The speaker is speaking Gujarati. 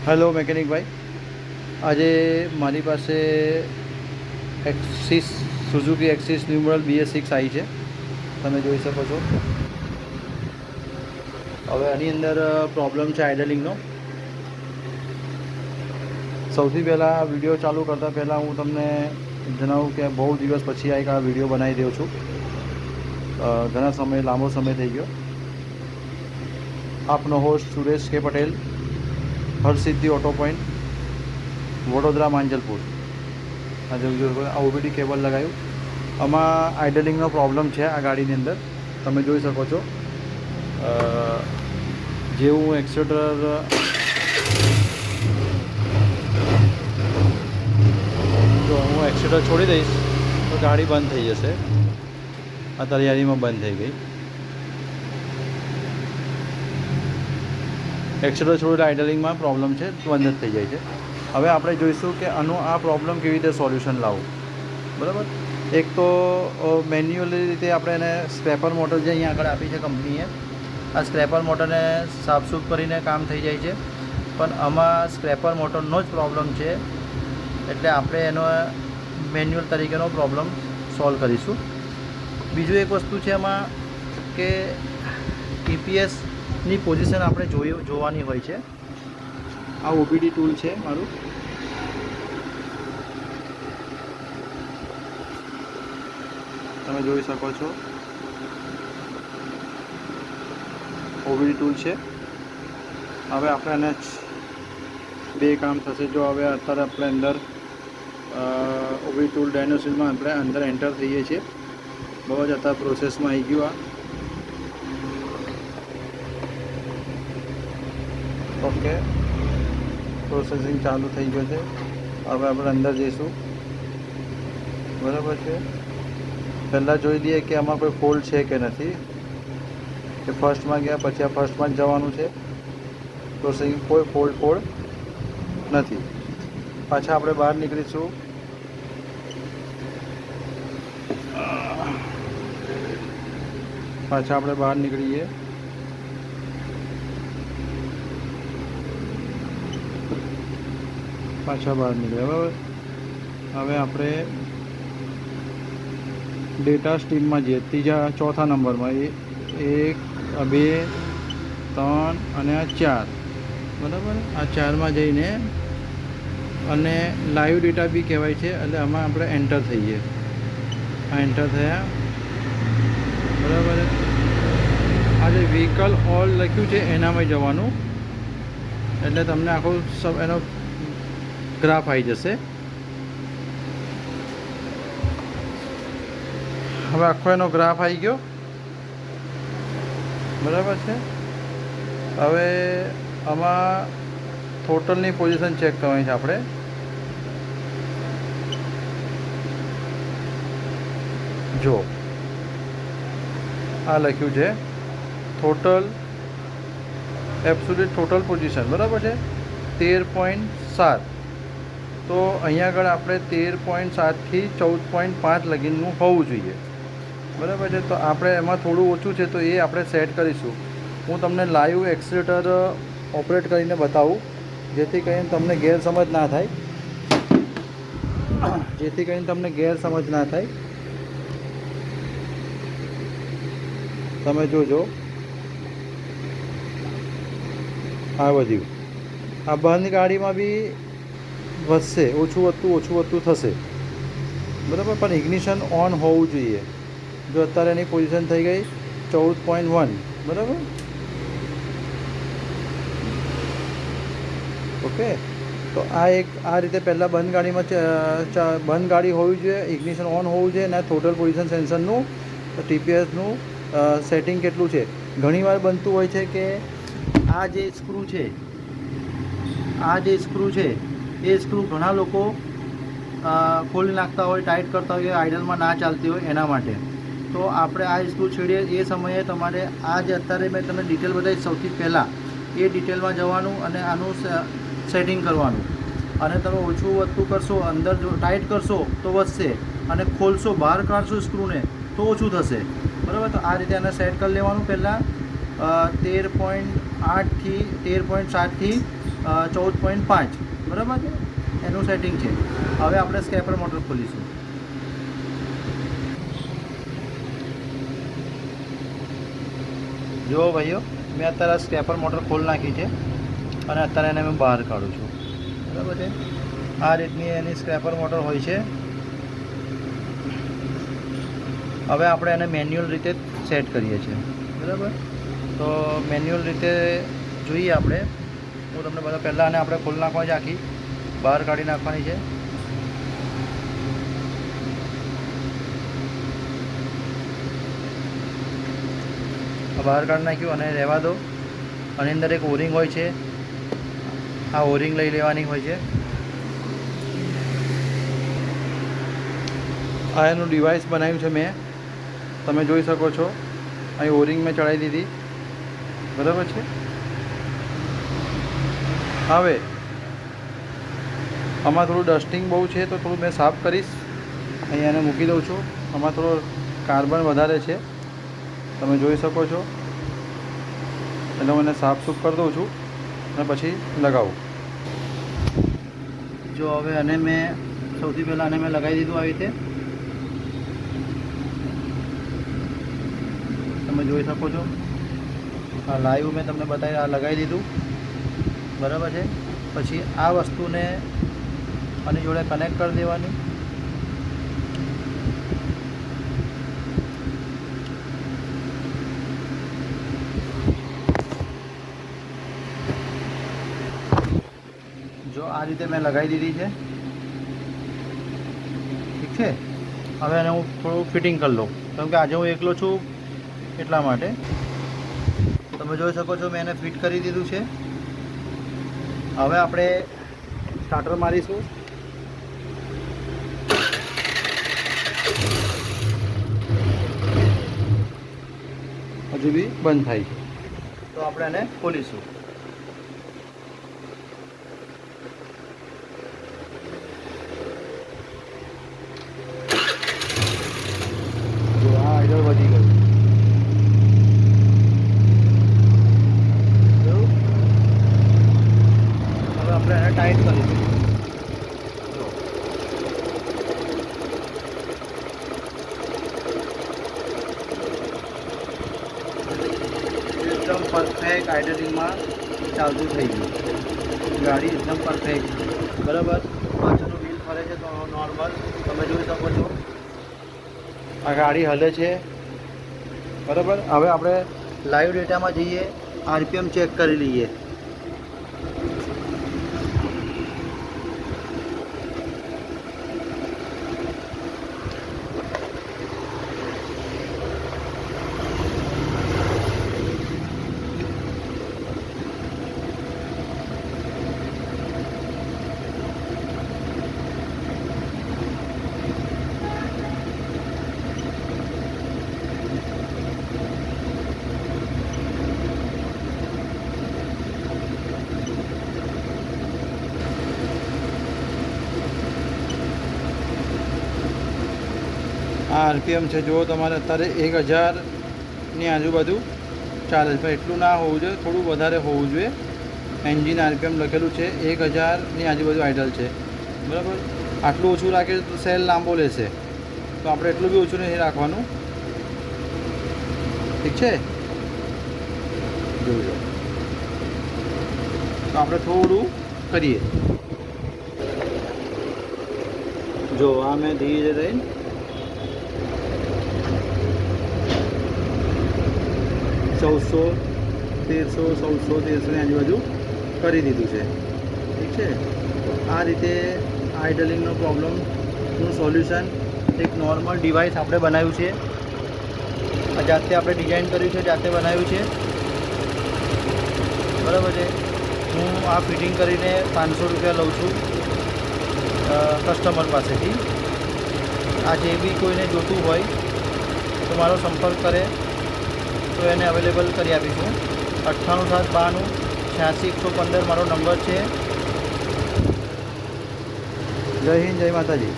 હેલો મેકેનિક ભાઈ, આજે મારી પાસે axis Suzuki axis new model BS6 આવી છે, તમે જોઈ શકો છો. હવે આની અંદર પ્રોબ્લેમ છે આઇડલિંગનો. સૌથી પહેલાં વિડીયો ચાલુ કરતાં પહેલાં હું તમને જણાવું કે બહુ દિવસ પછી આ વિડીયો બનાવી રહ્યો છું. ઘણા સમય લાંબો સમય થઈ ગયો. આપનો હોસ્ટ સુરેશ કે પટેલ, હરસિદ્ધિ ઓટો પોઈન્ટ, વડોદરા માંજલપુર. આજે OBD કેબલ લગાવ્યું. આમાં આઇડલિંગનો પ્રોબ્લેમ છે આ ગાડીની અંદર, તમે જોઈ શકો છો. જેવું એક્સિલેટર જો હું એક્સિલેટર છોડી દઈશ તો ગાડી બંધ થઈ જશે. આ તૈયારીમાં બંધ થઈ ગઈ. એક્સિલેટર છોડેલા આઇડલિંગમાં પ્રોબ્લેમ છે, બંધ જ થઈ જાય છે. હવે આપણે જોઈશું કે આનું આ પ્રોબ્લેમ કેવી રીતે સોલ્યુશન લાવવું. બરાબર, એક તો મેન્યુઅલી રીતે આપણે એને સ્ક્રેપર મોટર જે અહીંયા આગળ આપી છે કંપનીએ, આ સ્ક્રેપર મોટરને સાફસૂફ કરીને કામ થઈ જાય છે. પણ આમાં સ્ક્રેપર મોટરનો જ પ્રોબ્લેમ છે, એટલે આપણે એનો મેન્યુઅલ તરીકેનો પ્રોબ્લેમ સોલ્વ કરીશું. બીજું એક વસ્તુ છે એમાં કે EPSની પોઝિશન આપણે જોવાની હોય છે. આ OBD ટૂલ છે મારું. તમે જોઈ શકો છો, OBD ટૂલ છે. હવે આપણે એને બે કામ થશે. જો હવે અત્યારે આપણે અંદર OBD ટૂલ ડાયનોસિલમાં આપણે અંદર એન્ટર થઈએ છીએ. બહુ જ અત્યારે પ્રોસેસમાં આવી ગયું. ઓકે, પ્રોસેસિંગ ચાલુ થઈ ગયો છે. હવે આપણે અંદર જઈશું. બરાબર છે, પહેલાં જોઈ લઈએ કે આમાં કોઈ ફોલ્ટ છે કે નથી. કે ફર્સ્ટમાં ગયા પછી આ ફર્સ્ટમાં જ જવાનું છે. પ્રોસેસિંગ કોઈ ફોલ્ટ નથી. પાછા આપણે બહાર નીકળીશું. પાછા આપણે બહાર નીકળીએ. બરાબર, હવે આપણે ડેટા સ્ટ્રીમમાં જઈએ. ચોથા નંબરમાં 1, 2, 3 અને 4. બરાબર, આ 4માં જઈને અને લાઈવ ડેટા બી કહેવાય છે, એટલે આમાં આપણે એન્ટર થઈએ. આ એન્ટર થયા. બરાબર, આ જે વ્હીકલ ઓલ લખ્યું છે એનામાં જવાનું, એટલે તમને આખો એનો ગ્રાફ આવી જશે. હવે આખો એનો ગ્રાફ આવી ગયો. બરાબર છે. હવે આમાં ટોટલની પોઝિશન ચેક કરવાની છે આપણે. જો આ લખ્યું છે ટોટલ એબ્સોલ્યુટ ટોટલ પોઝિશન. બરાબર છે, 13.7. તો અહીંયા આગળ આપણે 13.7થી 14.5 લગીનનું હોવું જોઈએ. બરાબર છે, તો આપણે એમાં થોડું ઓછું છે તો એ આપણે સેટ કરીશું. હું તમને લાઈવ એક્સિલેટર ઓપરેટ કરીને બતાવું, જેથી કરીને તમને ગેરસમજ ના થાય. તમે જોજો, આ બધું આ બહારની ગાડીમાં બી વધશે, ઓછું વધતું થશે. બરાબર, પણ ઇગ્નિશન ઓન હોવું જોઈએ. જો અત્યારે એની પોઝિશન થઈ ગઈ 14.1. બરાબર, ઓકે. તો આ રીતે પહેલાં બંધ ગાડી હોવી જોઈએ, ઇગ્નિશન ઓન હોવું જોઈએ, અને ટોટલ પોઝિશન સેન્સરનું TPSનું સેટિંગ કેટલું છે. ઘણીવાર બનતું હોય છે કે આ જે સ્ક્રૂ છે એ સ્ક્રૂ ઘણા લોકો ખોલી નાખતા હોય, ટાઈટ કરતા હોય, આઇડલમાં ના ચાલતી હોય એના માટે. તો આપણે આ સ્ક્રૂ છેડીએ એ સમયે તમારે આ જે અત્યારે મેં તમને ડિટેલ બતાવી સૌથી પહેલાં એ ડિટેલમાં જવાનું અને આનું સેટિંગ કરવાનું. અને તમે ઓછું વધતું કરશો, અંદર જો ટાઈટ કરશો તો વધશે, અને ખોલશો, બહાર કાઢશો સ્ક્રૂને તો ઓછું થશે. બરાબર, તો આ રીતે આને સેટ કરી લેવાનું. પહેલાં 13.8થી 13.7થી 14.5 બરાબર છે, એનું સેટિંગ છે. હવે આપણે સ્કેપર મોટર ખોલીશું. જુઓ ભાઈઓ, મેં અત્યારે સ્કેપર મોટર ખોલી નાખી છે અને અત્યારે એને મેં બહાર કાઢું છું. બરાબર છે. આ રીતની એની સ્કેપર મોટર હોય છે. હવે આપણે એને મેન્યુઅલ રીતે સેટ કરીએ છીએ. બરાબર. તો મેન્યુઅલ રીતે જોઈએ આપણે. હું તમને બધા પહેલાં આને આપણે ખોલી નાખવાની છે, આખી બહાર કાઢી નાખવાની છે. બહાર કાઢી નાખ્યું અને રહેવા દો. આની અંદર એક ઓરિંગ હોય છે, આ ઓરિંગ લઈ લેવાની હોય છે. આ એનું ડિવાઇસ બનાવ્યું છે મેં, તમે જોઈ શકો છો. અહીં ઓરિંગ મેં ચડાવી દીધી. બરાબર છે. હવે આમાં થોડું ડસ્ટિંગ બહુ છે તો થોડું મેં સાફ કરીશ. અહીં એને મૂકી દઉં છું. આમાં થોડો કાર્બન વધારે છે, તમે જોઈ શકો છો. એટલે હું એને સાફ સૂફ કરી દઉં છું અને પછી લગાવું. જો હવે આને મેં સૌથી પહેલાં આને મેં લગાવી દીધું આવી રીતે, તમે જોઈ શકો છો. આ લાઈવ મેં તમને બતાવી, આ લગાવી દીધું. બરાબર છે. પછી આ વસ્તુને આની જોડે કનેક્ટ કરી દેવાની. જો આ રીતે મેં લગાવી દીધી છે. ઠીક છે. હવે એને હું થોડું ફિટિંગ કરી લઉં, કેમ કે આજે હું એકલો છું એટલા માટે. તમે જોઈ શકો છો મેં એને ફિટ કરી દીધું છે. હવે આપણે સ્ટાર્ટર મારીશું. હજુ બી બંધ થાય છે, તો આપણે એને ખોલીશું. જો આ આઈડલ વધી ગયું. હવે આપણે એને ટાઈટ કરીશું. એકદમ પરફેક્ટ આઈડલિંગમાં ચાલતું થઈ ગયું. ગાડી એકદમ પરફેક્ટ. બરાબર. પાછળનું વ્હીલ ફરે છે તો નોર્મલ તમે જોઈ શકો છો. આ ગાડી હલે છે. બરાબર. હવે આપણે લાઈવ ડેટામાં જઈએ, આરપીએમ ચેક કરી લઈએ. આ આરપીએમ છે. જુઓ તમારે અત્યારે 1000ની આજુબાજુ ચાલે છે, પણ એટલું ના હોવું જોઈએ, થોડું વધારે હોવું જોઈએ. એન્જિન આરપીએમ લખેલું છે 1000ની આજુબાજુ આઇડલ છે. બરાબર. આટલું ઓછું રાખીએ તો સેલ લાંબો લેશે, તો આપણે એટલું બી ઓછું નહીં રાખવાનું. ઠીક છે. જોજો. તો આપણે થોડું કરીએ. જો આ મેં ધીરે રહીને 1400-1300-1400-1300ની આજુબાજુ કરી દીધું છે. ઠીક છે. તો આ રીતે આઇડલિંગનો પ્રોબ્લેમનું સોલ્યુશન એક નોર્મલ ડિવાઇસ આપણે બનાવ્યું છે. જાતે આપણે ડિઝાઇન કર્યું છે, જાતે બનાવ્યું છે. બરાબર છે. હું આ ફિટિંગ કરીને 500 રૂપિયા લઉં છું કસ્ટમર પાસેથી. આ જે બી કોઈને જોતું હોય તો મારો સંપર્ક કરે તો એને અવેલેબલ કરી આપીશું. 987292 86 115 મારો નંબર છે. જય હિન્દ, જય માતાજી.